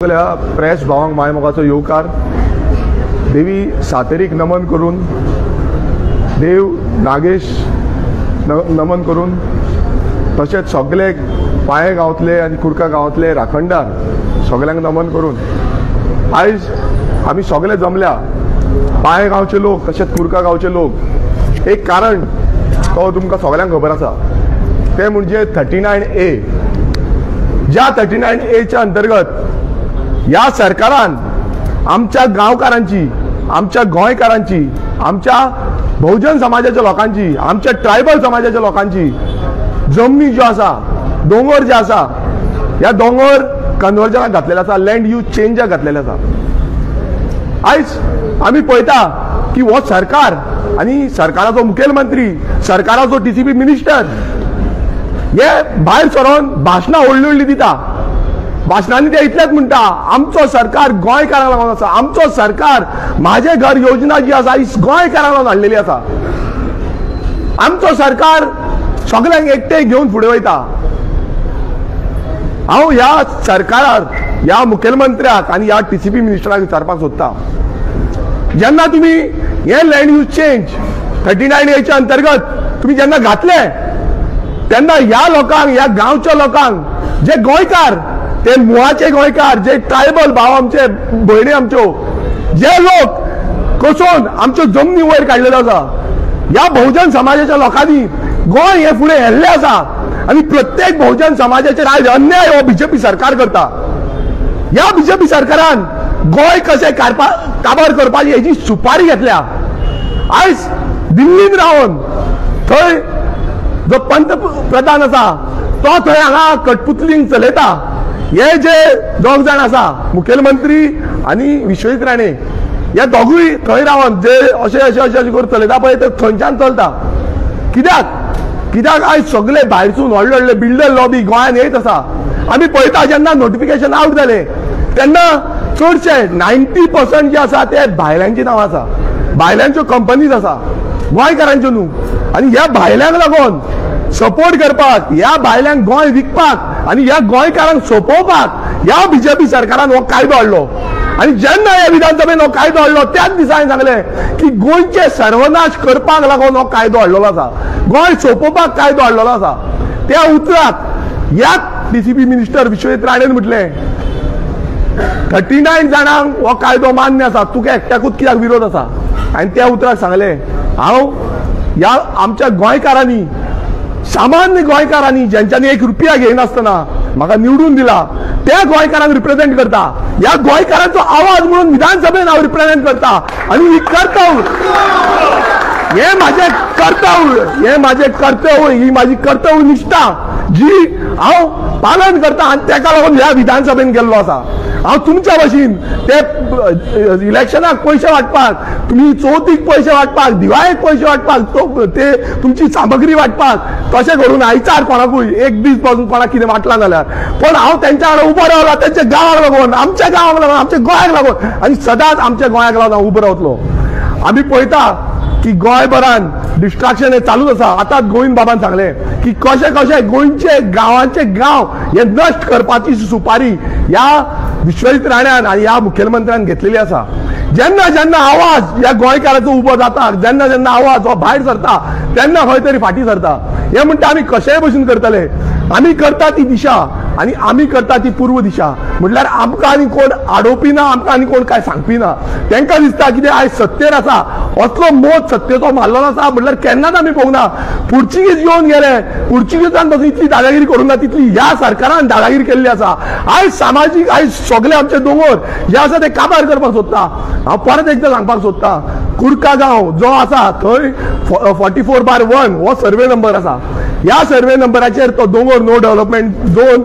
Press भावांक माय मोगाचो येवकार देवी सातेरीक नमन करून देव नागेश नमन करून तशेंच सगळे पाये गांवतले आनी कुर्का गांवतले राखणदार सगळ्यांक नमन करून आयज आमी सगळे जमल्या पाये गांवचे लोक तशेंच कुर्का गांवचे लोक एक कारण तो तुमकां सगळ्यांक खबर आसा ते म्हणजे 39A ज्या 39A अंतर्गत या सरकारान आमच्या गांवकारांची आमच्या गोंयकारांची आमच्या बहुजन समाजाच्या लोकांची आमच्या ट्रायबल समाजाच्या लोकांची जमनी ज्यो आसा दोंगर जे आसा ह्या दोंगर कन्वर्जनाक घातलेले आसा लँड यूज चेंजाक घातलेले आसा। आयज आमी पळयता की हो सरकार आनी सरकाराचो मुखेलमंत्री सरकाराचो TCP मिनिस्टर हे भायर सरोन भाशणां व्हडली व्हडली दिता। भाशणांनी ते इतलेच म्हणटा आमचो सरकार गोंयकारांक लागून आसा आमचो सरकार माझे घर योजना जी आसा ही गोंयकारांक लागून हाडलेली आसा आमचो सरकार सगळ्यांक एकटे घेवन फुडें वयता। हांव ह्या सरकाराक ह्या मुखेलमंत्र्याक आनी ह्या TCP मिनिस्टराक विचारपाक सोदता जेन्ना तुमी हे लँड यूज चेंज 39A अंतर्गत तुमी जेन्ना घातले तेन्ना ह्या लोकांक ह्या गांवच्या लोकांक जे गोंयकार ते मुळाचे गोंयकार जे ट्रायबल भाव आमचे भयणी आमच्यो जे लोक कसून आमच्यो जमनी वयर काडलेल्यो आसा ह्या बहुजन समाजाच्या लोकांनी गोंय हे फुडें हेल्लें आसा आनी प्रत्येक बहुजन समाजाचेर आयज अन्याय हो BJP सरकार करता। ह्या BJP सरकारान गोंय कशें काबार करपाची हेची सुपारी घेतल्या। आयज दिल्लीन रावन थंय जो पंतप्रधान आसा तो थंय हांगा कठपुतलींक चलयता हे जे दोग जाण आसा मुखेलमंत्री आनी विश्वजीत राणे हे दोगूय थंय रावन जे अशें अशें अशें अशें करून चलयता पळय ते थंयच्यान चलता। कित्याक आयज सगळे भायरसून व्हडले व्हडले बिल्डर लॉबी गोंयांत येत आसा। आमी पळयता जेन्ना नोटिफिकेशन आवट जालें तेन्ना चडशे 90% जे आसा ते भायल्यांची नांवां आसा भायल्यांच्यो कंपनीज आसा गोंयकारांच्यो न्हू। आनी ह्या भायल्यांक लागून सपोर्ट करपाक ह्या भायल्यांक गोंय विकपाक आनी ह्या गोंयकारांक सोंपोवपाक ह्या BJP सरकारान हो कायदो हाडलो। आनी जेन्ना ह्या विधानसभेन हो कायदो हाडलो त्याच दिसा हांवें सांगलें की गोंयचे सर्वनाश करपाक लागून हो कायदो हाडलेलो आसा गोंय सोंपोवपाक कायदो हाडलेलो आसा। त्या उतराक ह्याच TCP मिनिस्टर विश्वजीत राणेन म्हटलें 39 जाणांक हो कायदो मान्य आसा तुका एकट्याकूच कित्याक विरोध आसा। आनी त्या उतराक सांगलें हांव ह्या आमच्या गोंयकारांनी सामान्य गोंयकारांनी ज्यांच्यानी 1 रुपया घेयनासतना म्हाका निवडून दिला त्या गोंयकारांक रिप्रेझेंट करता ह्या गोंयकारांचो आवाज म्हणून विधानसभेन हांव रिप्रेझेंट करता आनी ही कर्तव्य हे माझे कर्तव्य ही माझी कर्तव्य निष्ठा जी हांव पालन करता आनी तेका लागून ह्या विधानसभेन गेल्लो आसा। हांव तुमच्या भशेन ते इलेक्शनाक पयशे वाटपाक तुमी चवथीक पयशे वाटपाक दिवाळेक पयशे वाटपाक ते तुमची सामग्री वाटपाक तशें करून आयचार कोणाकूय एक दीस पासून कोणाक कितें वाटलां जाल्यार पण हांव तेंच्या वांगडा उबो रावला तेंच्या गांवाक लागून आमच्या गांवाक लागून आमच्या गोंयाक लागून आनी सदांच आमच्या गोंयाक लागून हांव उबो रावतलो। आमी पळयता की गोंयभरान डिस्ट्रॅक्शन हे चालूच आसा। आतांच गोविंद बाबान सांगलें की कशें कशें गोंयचे गांवांचे गांव हे नश्ट करपाची सुपारी ह्या विश्वजीत राण्यान आनी ह्या मुखेलमंत्र्यान घेतलेली आसा। जेन्ना जेन्ना आवाज ह्या गोंयकाराचो उबो जाता जेन्ना जेन्ना आवाज हो भायर सरता तेन्ना खंय तरी फाटी सरता। हे म्हणटा आमी कशेय भशेन करतले आमी करता ती दिशा आनी आमी करता ती पूर्व दिशा म्हटल्यार आमकां आनी कोण आडोवपी ना आमकां आनी कोण काय सांगपी ना। तांकां दिसता की आयज सत्तेर आसा असलो मोद सत्तेचो मारलेलो आसा म्हटल्यार केन्नाच आमी पळोवना। पुर्तुगीज येवन गेले पुर्तुगीजान पासून इतली दादागिरी करूंक ना तितली ह्या सरकारान दादागिरी केल्ली आसा। आयज सामाजीक आयज सगळे आमचे दोंगर जे आसा ते काबार करपाक सोदता। हांव परत एकदां सांगपाक सोदता कुर्का गांव जो आसा थंय 44/1 हो सर्वे नंबर आसा। ह्या सर्वे नंबराचेर तो दोंगर no development zone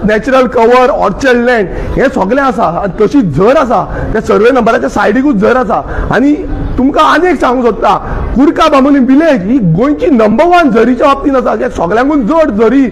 natural cover orchard land हे सगळे आसा। तशी झर आसा त्या सर्वे नंबराच्या सायडीकूच झर आसा। आनी तुमकां आनी एक सांगूंक सोदता कुर्का बांबोलीम विलेज ही गोंयची नंबर 1 झरीच्या बाबतीन आसा। जे सगळ्यांकून चड झरी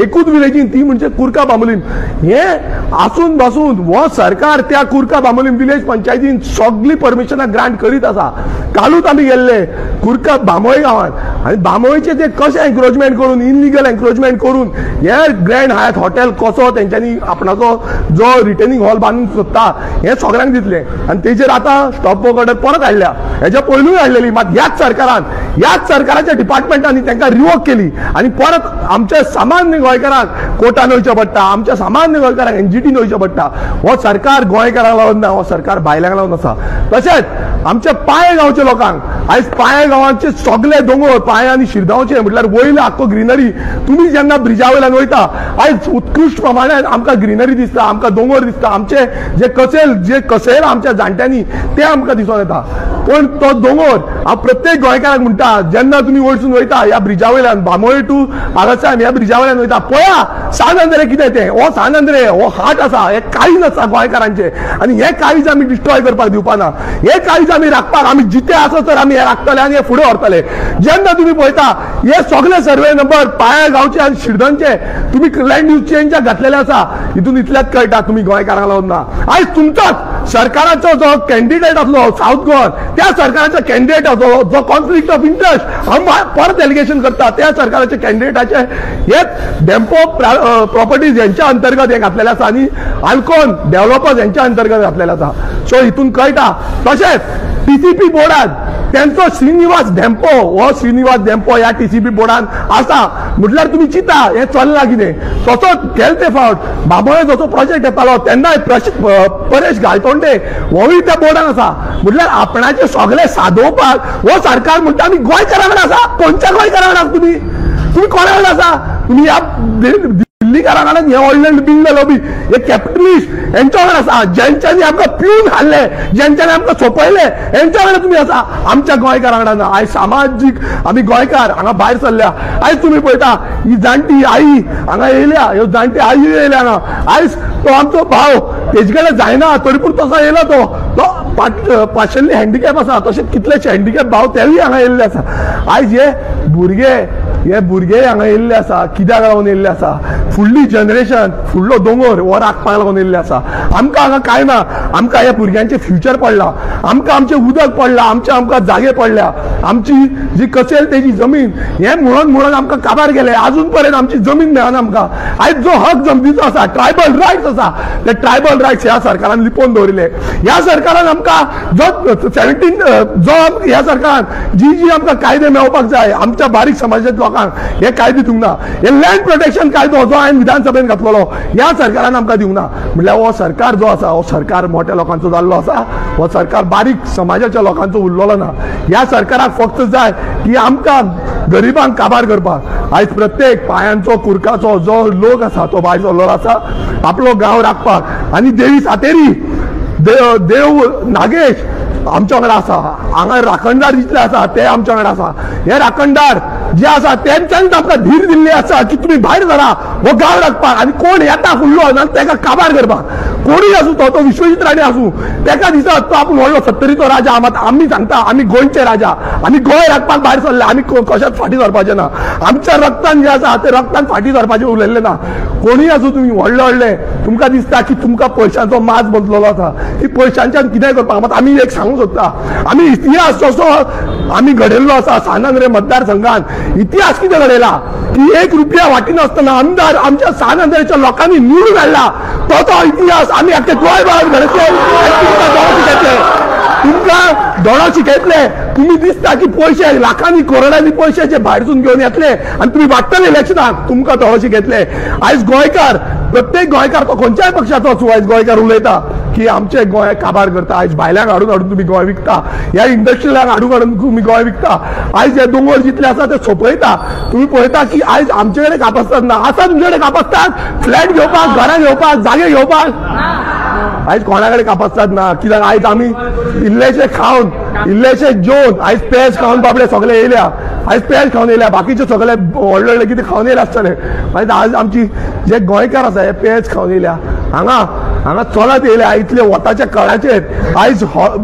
एकूच विलेजीन ती म्हणजे कुर्का बांबोलीम। हे आसून बसून हो सरकार त्या कुर्का बांबोलीम विलेज पंचायतीन सगळी परमिशनां ग्रांट करीत आसा कालूच आम्ही गेल्ले कुरका बामोळे गावात आणि बामोळेचे ते कशें एन्क्रोचमेंट करून इनलिगल एन्क्रोचमेंट करून हे ग्रँड हायत हॉटेल कसो तेंच्यांनी आपणाचो जो रिटेनिंग हॉल बांदूंक सोदता हे सगळ्यांक दितले आणि तेजेर आतां स्टॉप वर्क ऑर्डर परत हाडल्या हेच्या पयलूय हाडलेली मात ह्याच सरकाराच्या डिपार्टमेंटांनी तांकां रिवोक केली आणि परत आमच्या सामान्य गोंयकारांक कोर्टान वयचें पडटा आमच्या सामान्य गोंयकारांक एनजीटीन वयचें पडटा हो सरकार गोंयकारांक लागून ना हो सरकार भायल्यांक लागून आसा तशेंच आमच्या पाळे गांवच्या लोकांक आयज पाळे गांवांचे सगळे दोंगर पाळे आनी शिरगांवचे म्हटल्यार वयले आख्खो ग्रीनरी तुमी जेन्ना ब्रिजा वयल्यान वयता आयज उत्कृश्ट प्रमाणान आमकां ग्रीनरी दिसता आमकां दोंगर दिसता आमचे जे कसेल आमच्या जाणट्यांनी ते आमकां दिसून येता पण तो दोंगर हांव प्रत्येक गोंयकाराक म्हणटा जेन्ना तुमी वयरसून वयता ह्या ब्रिजा वयल्यान बामोळे टू हांगासान ह्या ब्रिजा वयल्यान वयता पळया सान अंद्रे कितें तें हो सान अंद्रे हो हाट आसा हे काळीज आसा गोंयकारांचे आनी हे काळीज आमी डिस्ट्रॉय करपाक दिवपाना हे काळीज आमी राखपाक आमी जिते आसत तर आमी हे राखतले आनी हे फुडें व्हरतले जेन्ना तुमी पळयता हे सगळे सर्वे नंबर पाळ्या गांवचे आनी शिरदनचे तुमी लँड यूज चेंजाक घातलेले आसा हितून इतलेंच कळटा तुमी गोंयकारांक लागून ना आयज तुमचोच सरकाराचो जो कॅन्डिडेट आसलो साऊथ गोवन त्या सरकाराच्या कॅन्डिडेटाचो जो कॉन्फ्लिक्ट ऑफ इंटरेस्ट हांव परत एलिगेशन करता त्या सरकाराच्या कॅन्डिडेटाचे हेच डेम्पो प्रॉपर्टीज यांच्या अंतर्गत हे घातलेले आसा आनी आल्कोन डेव्हलपर्स यांच्या अंतर्गत घातलेले आसा सो हितून कळटा तशेंच टीसीपी बोर्डान त्यांचो श्रीनिवास डेम्पो ह्या टीसीपी बोर्डान आसा म्हटल्यार तुमी चिता हे चल्लां कितें तसोच गेल ते फावट बाबोळे जसो प्रोजेक्ट येतालो तेन्ना परेश गायतोंडे होय त्या बोर्डान आसा म्हटल्यार आपणाचे सगळे सादोवपाक हो सरकार म्हणटा आमी गोंयकारांक आसा खंयच्या गोंयकारांक तुम्ही कोणा कडेन आसा तुम्ही ह्या दिल्लीकारांक हे व्हडले बिल्ड लॉबी हे कॅपिटलिस्ट यांच्या कडेन आसा ज्यांच्यांनी आमकां पिवन हाडले ज्यांच्यांनी आमकां सोपयले यांच्या कडेन तुमी आसा आमच्या गोंयकारांक ना आयज सामाजीक आमी गोंयकार हांगा भायर सरल्या आयज तुमी पळयता ही जाणटी आई हांगा येयल्या ह्यो जाणटी आई येयल्या हांगा आयज तो आमचो भाव तेजे कडेन जायना तरी पूण तसो येयलो तो पार्शली हँडिकॅप आसा तशेंच कितलेशे हँडिकॅप भाव तेवूय हांगा येयल्ले आसा आयज हे भुरगे हांगा येयल्ले आसा कित्याक लागून येयल्ले आसा फुडली जनरेशन फुडलो दोंगर हो राखपाक लागून येयल्ले आसा आमकां हांगा कांय ना आमकां ह्या भुरग्यांचे फ्युचर पडला आमकां आमचें उदक पडला आमकां जागे पडल्या आमची जी कसेल तेजी जमीन हे म्हणून आमकां काबार गेले अजून पर्यंत आमची जमीन मेळना आमकां आयज जो हक जमनीचो आसा ट्रायबल रायट्स आसा ते ट्रायबल रायट्स ह्या सरकारान लिपोवन दवरिल्ले ह्या सरकारान आमकां ह्या सरकारान जी आमकां कायदे मेळोवपाक जाय आमच्या बारीक समाजाच्या लोकांक हे कायदे दिवंक ना हे लँड प्रोटेक्शन कायदो जो हांवें विधानसभेन घातलेलो ह्या सरकारान आमकां दिवंक ना म्हटल्यार हो सरकार जो आसा हो सरकार मोठ्या लोकांचो जाल्लो आसा हो सरकार बारीक समाजाच्या लोकांचो उरलेलो ना ह्या सरकाराक फक्त जाय की आमकां गरिबांक काबार करपाक आयज प्रत्येक पायांचो कुरकाचो जो लोक आसा तो भायर सरलेलो आसा आपलो गांव राखपाक आनी देवी सातेरी देव नागेश आमच्या वांगडा आसा हांगा राखणदार जितले आसा ते आमच्या वांगडा आसा हे राखणदार जे आसा तेंच्यांनी आमकां धीर दिल्ली आसा की तुमी भायर सरा हो गांव राखपाक आनी कोण येता फुडलो ना तेका काबार करपाक कोणूय आसूं तो विश्वजीत राणे आसूं तेका दिसता तो आपूण व्हडलो सत्तरीचो राजा मात आमी सांगता आमी गोंयचे राजा आमी गोंय राखपाक भायर सरले आमी कशाच फाटी सरपाचे ना आमच्या रक्तान जे आसा ते रक्तान फाटी सरपाचे उरलेले ना कोणूय आसूं तुमी व्हडले तुमकां दिसता की तुमकां पयशांचो माज बदललो आसा की पयशांच्यान कितें करपाक मात आमी एक सांगूंक सोदता आमी इतिहास जसो आमी घडयल्लो आसा सानंद्रे मतदारसंघात इतिहास कितें घडयला की 1 रुपया वाटी नासतना आमदार आमच्या सानंद्रेच्या लोकांनी निवडून हाडला तो इतिहास आमी आख्खे गोंयभर घडयतले तुमकां दोळो शिकयतले तुम्ही दिसता की पैसे लाखांनी करोडांनी पैशाचे भायरसून घेवन येतले आनी तुमी वाडटले इलेक्शनाक तुमकां दोळो शिकयतले आयज गोंयकार प्रत्येक गोंयकार तो खंयच्याय पक्षाचो आसूं आयज गोंयकार उलयता की आमचे गोंय काबार करता आयज भायल्यांक हाडून तुमी गोंय विकता ह्या इंडस्ट्रियलांक हाडून तुमी गोंय विकता आयज हे दोंगर जितले आसा ते सोंपयता तुमी पळयता की आयज आमचे कडेन कापासतात ना आसा तुमचे कडेन कापासतात फ्लॅट घेवपाक घरां घेवपाक जागे घेवपाक आयज कोणा कडेन कापासतात ना कित्याक आयज आमी इल्लेशे खावन इल्लेशे जेवन आयज पेज खावन बाबडे सगळे येयल्या आयज पेज खावन येयल्या बाकीचे सगळे व्हडले व्हडले कितें खावन येयले आसतले आयज आमची जे गोंयकार आसा हे पेज खावन येयल्या हांगा चलत येयल्या इतले वताच्या काळाचेर आयज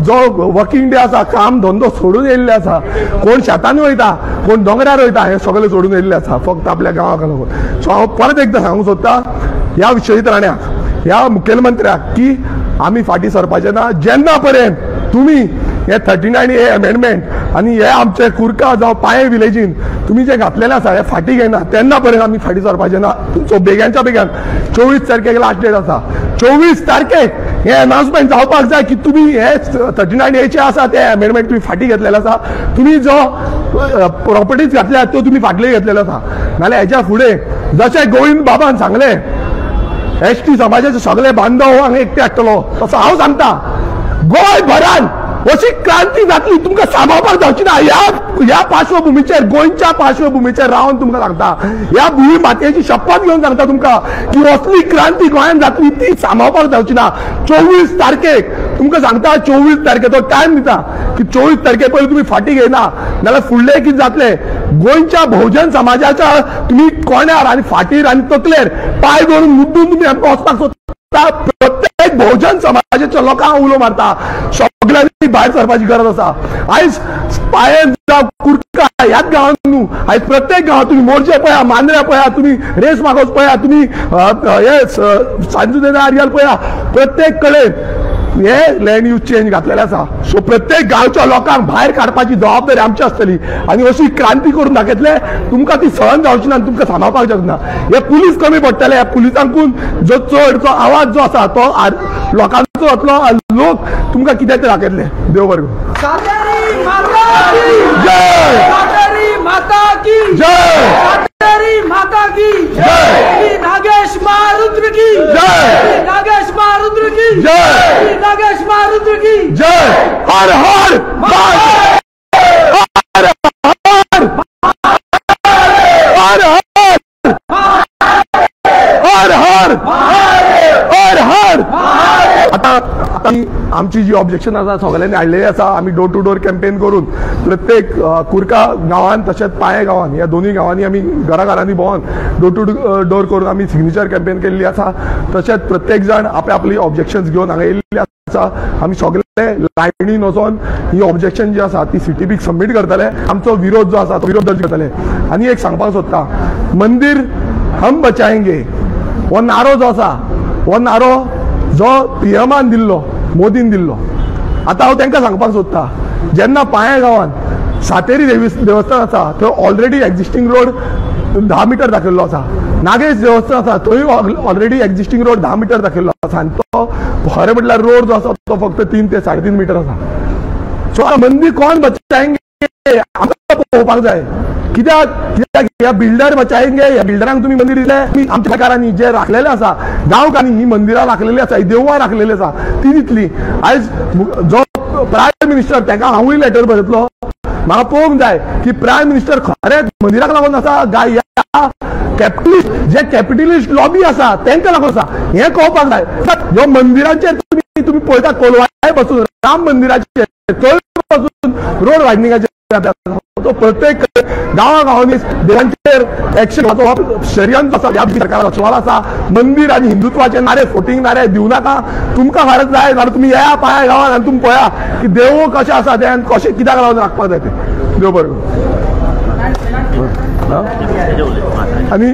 जो वर्किंग डे आसा काम धंदो सोडून येयल्ले आसा कोण शेतांनी वयता कोण दोंगरार वयता हे सगळे सोडून येयल्ले आसा फक्त आपल्या गांवाक लागून सो हांव परत एकदां सांगूंक सोदता ह्या विश्वजीत राण्याक ह्या मुखेलमंत्र्याक की आमी फाटी सरपाचे ना जेन्ना पर्यंत तुमी हे 39A अमेंडमेंट आणि हे आमचे कुरका जावं पाये विलेजीन तुम्ही जे घातलेले आसा हे फाटी घेयना तेन्ना पर्यंत आमी फाटी सरपाचे ना. सो बेग्याच्या बेग्यान 24 तारखेक लास्ट डेट आसा. 24 तारखेक हे अनाउन्समेंट जावपाक जाय की तुम्ही हे 39A आसा ते अमेंडमेंट तुम्ही फाटी घेतलेले आसा. तुम्ही जो प्रॉपर्टीज घातल्या त्यो तुम्ही फाटले घेतलेलो आसा. नाल्यार हेच्या फुडें जशें गोविंद बाबान सांगले ST समाजाचे सगळे बांधव हांगा एकटे हाडटलो तसो हांव सांगता गोंयभरान अशी क्रांती जातली तुमकां सांबाळपाक जावची ना. ह्या पार्श्वभूमीचेर गोंयच्या पार्श्वभूमीचेर रावन तुमकां सांगता ह्या भूमी मातयेची शपथ घेवन सांगता तुमकां की असली क्रांती गोंयांत जातली ती सांबाळपाक जावची ना. 24 तारखेक तुमकां सांगता 24 तारखेचो टायम दिता की 24 तारखे पयलीं तुमी फाटी घेयना नाल्यार फुडले कितें जातले गोंयच्या बहुजन समाजाच्या तुम्ही कोण्यार आनी फाटीर आनी तकलेर पाय धरून मुद्दून तुम्ही आमकां वचपाक सोदता. प्रत्येक बहुजन समाजाच्या लोकांक उलो मारता. सगळ्यांनी भायर सरपाची गरज आसा. आयज पायेन जावं कुर्का ह्याच गांवांत न्हू आयज प्रत्येक गांवांत तुम्ही मोर्चे पळया मांद्र्या पळया तुम्ही रेस मागोस पळया तुम्ही हे सांजुदेना आर्याल पळया प्रत्येक कडेन हे लँड यूज चेंज घातलेले आसा. सो प्रत्येक गांवच्या लोकांक भायर काडपाची जबाबदारी आमची आसतली आनी अशी क्रांती करून दाखयतले तुमकां ती सहन जावची ना तुमकां सांबाळपाक शकना. हे पुलीस कमी पडटले. ह्या पुलिसांकून जो चडचो आवाज जो आसा तो लोकांचो वतलो लोक तुमकां कितें ते दाखयतले. देव बरें करूं. जय माता की जय माता की जय नागेश महारुद्र की जय नागेश महारुद्र की जय नागेश महारुद्र की जय. हर हर हर हर हर हर हर हर. आता आमची जी ऑब्जेक्शन आसा सगळ्यांनी हाडलेली आसा. आमी डोर टू डोर कॅम्पेन करून प्रत्येक कुरका गांवांत तशेंच पाये गांवांत ह्या दोन्ही गांवांनी आमी घराघरांनी भोंवन डोर टू डोर करून आमी सिग्नेचर कॅम्पेन केल्ली आसा. तशेंच प्रत्येक जण आपली आपली ऑब्जेक्शन्स घेवन हांगा येयल्ले आसा. आमी सगळे लायनीन वचोन ही ऑब्जेक्शन जी आसा ती CTPक सबमीट करतले. आमचो विरोध जो आसा तो विरोध दर्ज करतले. आनी एक सांगपाक सोदता मंदिर हम बचाएंगे हो नारो जो आसा हो नारो जो PMन दिल्लो मोदीन दिल्लो. आता हांव तांकां सांगपाक सोदता जेन्ना पाये गांवांत सातेरी देवस्थान आसा थंय ऑलरेडी एक्झिस्टींग रोड 10 मीटर दाखयल्लो आसा. नागेश देवस्थान आसा थंय ऑलरेडी एक्झिस्टींग रोड 10 मीटर दाखयल्लो आसा आनी तो खरें म्हटल्यार रोड जो आसा तो फक्त 3 ते 3.5 मीटर आसा. सो मंदिर कोण बचाएंगे आमकां पळोवपाक जाय. कित्याक ह्या बिल्डर बचाएंगे ह्या बिल्डरांक तुम्ही मंदिर दिले. आमच्या सरकारांनी जे राखलेले आसा गांवकारांनी ही मंदिरां राखलेली आसा ही देवळां राखलेली आसा ती दितली. आयज जो प्रायम मिनिस्टर ताका हांवूय लेटर बरयतलो. म्हाका पळोवंक जाय की प्रायम मिनिस्टर खरेंच मंदिराक लागून आसा गाय ह्या कॅपिटलिस्ट जे कॅपिटलिस्ट लॉबी आसा तांकां लागून आसा हें कळपाक जाय. ह्यो मंदिरांचेर तुम्ही पळयता कोलवाळे बसून राम मंदिराचेर थंय बसून रोड वायडनिंगाचेर तो प्रत्येक गांवांनी देवांचेर एक्शन घेवप शर्यंत आसा. ह्या सरकाराचो सवाल आसा. मंदिर आनी हिंदुत्वाचे नारे फोटींग नारे दिवं नाका. तुमकां फारच जाय जाल्यार तुमी ह्या पांया गांवांत आनी तुमी पळया की देव कशें आसा ते आनी कशें कित्याक लागून राखपाक जाय ते. देव बरें करूं. आनी